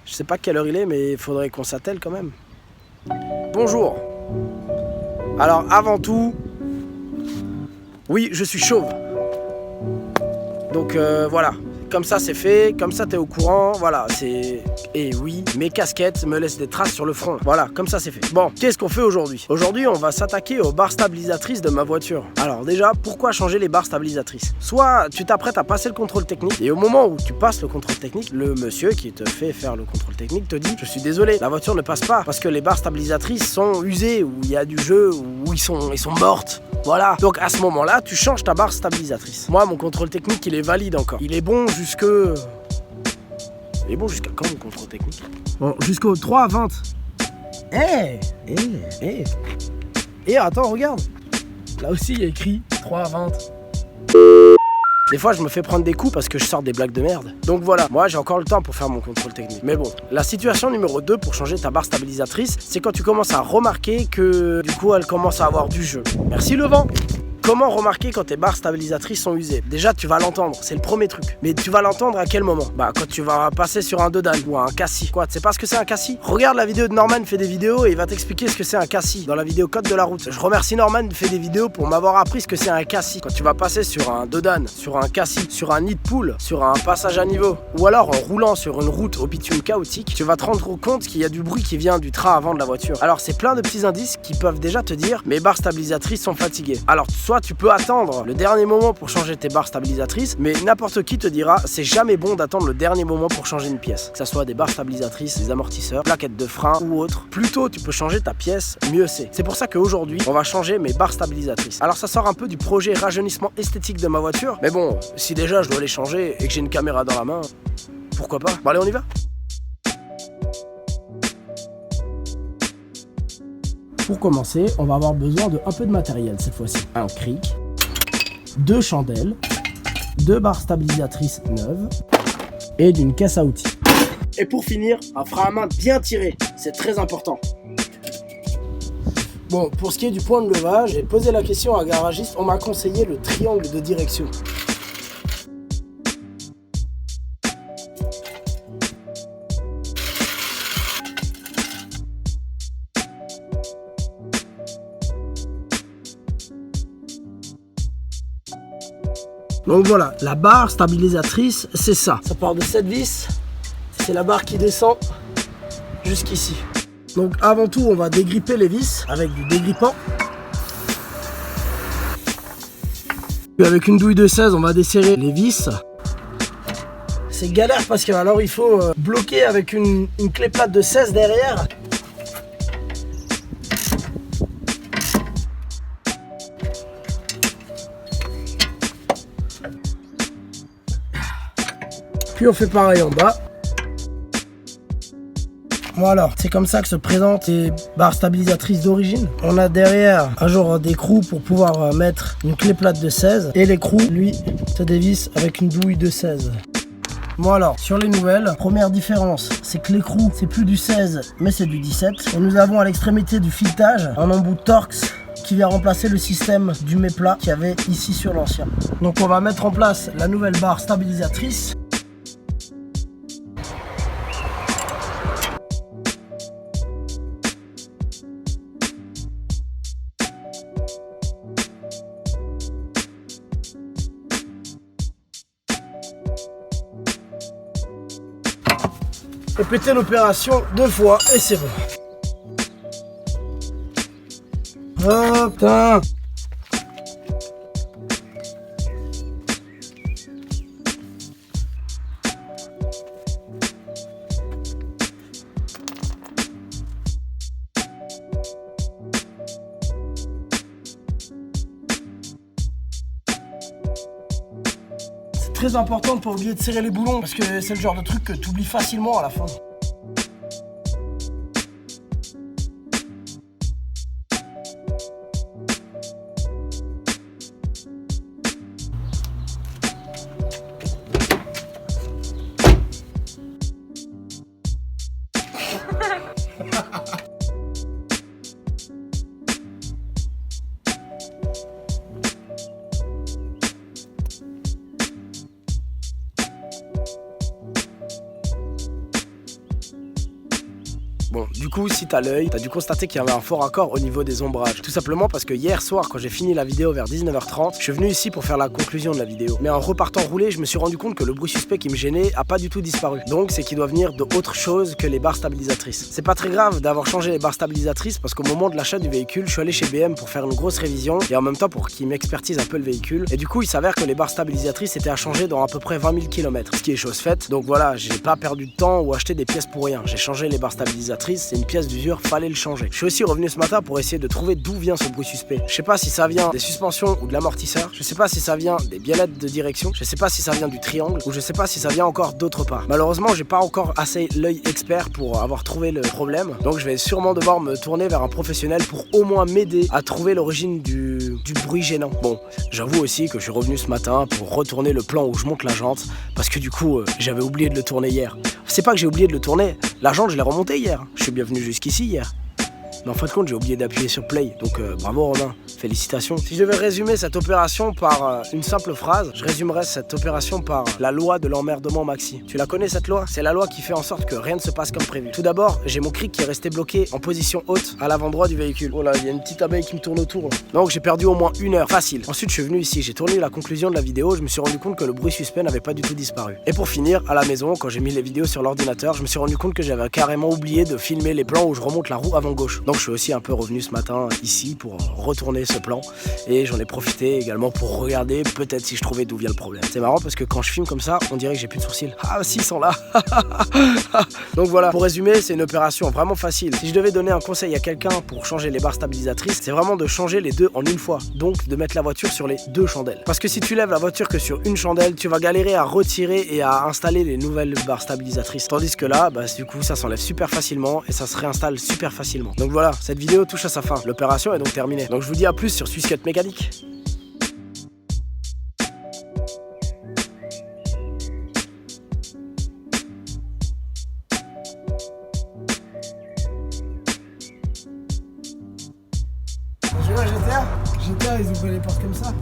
Je sais pas quelle heure il est, mais il faudrait qu'on s'attelle quand même. Bonjour. Alors avant tout, oui, je suis chauve. Donc voilà, comme ça c'est fait, comme ça t'es au courant, voilà, c'est... Et oui, mes casquettes me laissent des traces sur le front. Voilà, comme ça c'est fait. Bon, qu'est-ce qu'on fait aujourd'hui? Aujourd'hui, on va s'attaquer aux barres stabilisatrices de ma voiture. Alors déjà, pourquoi changer les barres stabilisatrices? Soit tu t'apprêtes à passer le contrôle technique, et au moment où tu passes le contrôle technique, le monsieur qui te fait faire le contrôle technique te dit « Je suis désolé, la voiture ne passe pas, parce que les barres stabilisatrices sont usées, ou il y a du jeu, ou ils sont mortes. » Voilà, donc à ce moment-là, tu changes ta barre stabilisatrice. Moi, mon contrôle technique, il est valide encore. Il est bon jusque... Il est bon jusqu'à quand, mon contrôle technique? Bon, jusqu'au 3-20. Eh, attends, regarde. Là aussi, il y a écrit 3-20. Des fois, je me fais prendre des coups parce que je sors des blagues de merde. Donc voilà, moi, j'ai encore le temps pour faire mon contrôle technique. Mais bon, la situation numéro 2 pour changer ta barre stabilisatrice, c'est quand tu commences à remarquer que, du coup, elle commence à avoir du jeu. Merci le vent. Comment remarquer quand tes barres stabilisatrices sont usées? Déjà, tu vas l'entendre, c'est le premier truc. Mais tu vas l'entendre à quel moment? Bah, quand tu vas passer sur un Dodan ou un cassis. Quoi, tu sais pas ce que c'est un cassis? Regarde la vidéo de Norman fait des vidéos et il va t'expliquer ce que c'est un cassis dans la vidéo Code de la route. Je remercie Norman de faire des vidéos pour m'avoir appris ce que c'est un cassis. Quand tu vas passer sur un Dodan, sur un cassis, sur un nid de poule, sur un passage à niveau, ou alors en roulant sur une route au bitume chaotique, tu vas te rendre compte qu'il y a du bruit qui vient du train avant de la voiture. Alors, c'est plein de petits indices qui peuvent déjà te dire mes barres stabilisatrices sont fatiguées. Alors, soit tu peux attendre le dernier moment pour changer tes barres stabilisatrices, mais n'importe qui te dira c'est jamais bon d'attendre le dernier moment pour changer une pièce, que ça soit des barres stabilisatrices, des amortisseurs, plaquettes de frein ou autre. Plus tôt tu peux changer ta pièce, mieux c'est. C'est pour ça qu'aujourd'hui on va changer mes barres stabilisatrices. Alors ça sort un peu du projet rajeunissement esthétique de ma voiture, mais bon, si déjà je dois les changer et que j'ai une caméra dans la main, pourquoi pas? Bon allez, on y va. Pour commencer, on va avoir besoin de un peu de matériel cette fois-ci. Un cric, 2 chandelles, 2 barres stabilisatrices neuves et d'une caisse à outils. Et pour finir, un frein à main bien tiré, c'est très important. Bon, pour ce qui est du point de levage, j'ai posé la question à un garagiste, on m'a conseillé le triangle de direction. Donc voilà, la barre stabilisatrice, c'est ça. Ça part de cette vis, c'est la barre qui descend jusqu'ici. Donc avant tout, on va dégripper les vis avec du dégrippant. Puis avec une douille de 16, on va desserrer les vis. C'est galère parce que alors il faut bloquer avec une clé plate de 16 derrière. Puis on fait pareil en bas. Voilà, c'est comme ça que se présentent les barres stabilisatrices d'origine. On a derrière un genre d'écrou pour pouvoir mettre une clé plate de 16. Et l'écrou, lui, se dévisse avec une douille de 16. Voilà, sur les nouvelles, première différence, c'est que l'écrou, c'est plus du 16, mais c'est du 17. Et nous avons à l'extrémité du filetage un embout Torx qui vient remplacer le système du méplat qu'il y avait ici sur l'ancien. Donc on va mettre en place la nouvelle barre stabilisatrice. Répétez l'opération 2 fois et c'est bon. Oh putain. C'est très important de pas oublier de serrer les boulons parce que c'est le genre de truc que tu oublies facilement à la fin. Bon, du coup, si t'as l'œil, t'as dû constater qu'il y avait un fort raccord au niveau des ombrages. Tout simplement parce que hier soir, quand j'ai fini la vidéo vers 19h30, je suis venu ici pour faire la conclusion de la vidéo. Mais en repartant rouler, je me suis rendu compte que le bruit suspect qui me gênait a pas du tout disparu. Donc c'est qu'il doit venir d'autre chose que les barres stabilisatrices. C'est pas très grave d'avoir changé les barres stabilisatrices parce qu'au moment de l'achat du véhicule, je suis allé chez BM pour faire une grosse révision et en même temps pour qu'ils m'expertisent un peu le véhicule. Et du coup, il s'avère que les barres stabilisatrices étaient à changer dans à peu près 20 000 km, ce qui est chose faite. Donc voilà, j'ai pas perdu de temps ou acheté des pièces pour rien. J'ai changé les barres stabilisatrices, c'est une pièce d'usure, fallait le changer. Je suis aussi revenu ce matin pour essayer de trouver d'où vient ce bruit suspect. Je sais pas si ça vient des suspensions ou de l'amortisseur, je sais pas si ça vient des biellettes de direction, je sais pas si ça vient du triangle ou je sais pas si ça vient encore d'autre part. Malheureusement, j'ai pas encore assez l'œil expert pour avoir trouvé le problème, donc je vais sûrement devoir me tourner vers un professionnel pour au moins m'aider à trouver l'origine du bruit gênant. Bon, j'avoue aussi que je suis revenu ce matin pour retourner le plan où je monte la jante parce que du coup, j'avais oublié de le tourner hier. C'est pas que j'ai oublié de le tourner, la jante je l'ai remontée hier. Je suis bien venu jusqu'ici hier. Mais en fin de compte, j'ai oublié d'appuyer sur play. Donc bravo Romain, félicitations. Si je devais résumer cette opération par une simple phrase, je résumerais cette opération par la loi de l'emmerdement maxi. Tu la connais cette loi? C'est la loi qui fait en sorte que rien ne se passe comme prévu. Tout d'abord, j'ai mon cric qui est resté bloqué en position haute à l'avant droit du véhicule. Oh là, il y a une petite abeille qui me tourne autour. Donc j'ai perdu au moins 1 heure, facile. Ensuite, je suis venu ici, j'ai tourné la conclusion de la vidéo, je me suis rendu compte que le bruit suspect n'avait pas du tout disparu. Et pour finir, à la maison, quand j'ai mis les vidéos sur l'ordinateur, je me suis rendu compte que j'avais carrément oublié de filmer les plans où je remonte la roue avant gauche. Donc je suis aussi un peu revenu ce matin ici pour retourner ce plan et j'en ai profité également pour regarder peut-être si je trouvais d'où vient le problème. C'est marrant parce que quand je filme comme ça, on dirait que j'ai plus de sourcils. Ah si, ils sont là. Donc voilà, pour résumer, c'est une opération vraiment facile. Si je devais donner un conseil à quelqu'un pour changer les barres stabilisatrices, c'est vraiment de changer les deux en une fois. Donc de mettre la voiture sur les 2 chandelles. Parce que si tu lèves la voiture que sur une chandelle, tu vas galérer à retirer et à installer les nouvelles barres stabilisatrices. Tandis que là, du coup, ça s'enlève super facilement et ça se réinstalle super facilement. Donc voilà, cette vidéo touche à sa fin. L'opération est donc terminée. Donc je vous dis à plus sur Swisscut Mécanique. On joue à GTA ? GTA, ils ouvrent les portes comme ça.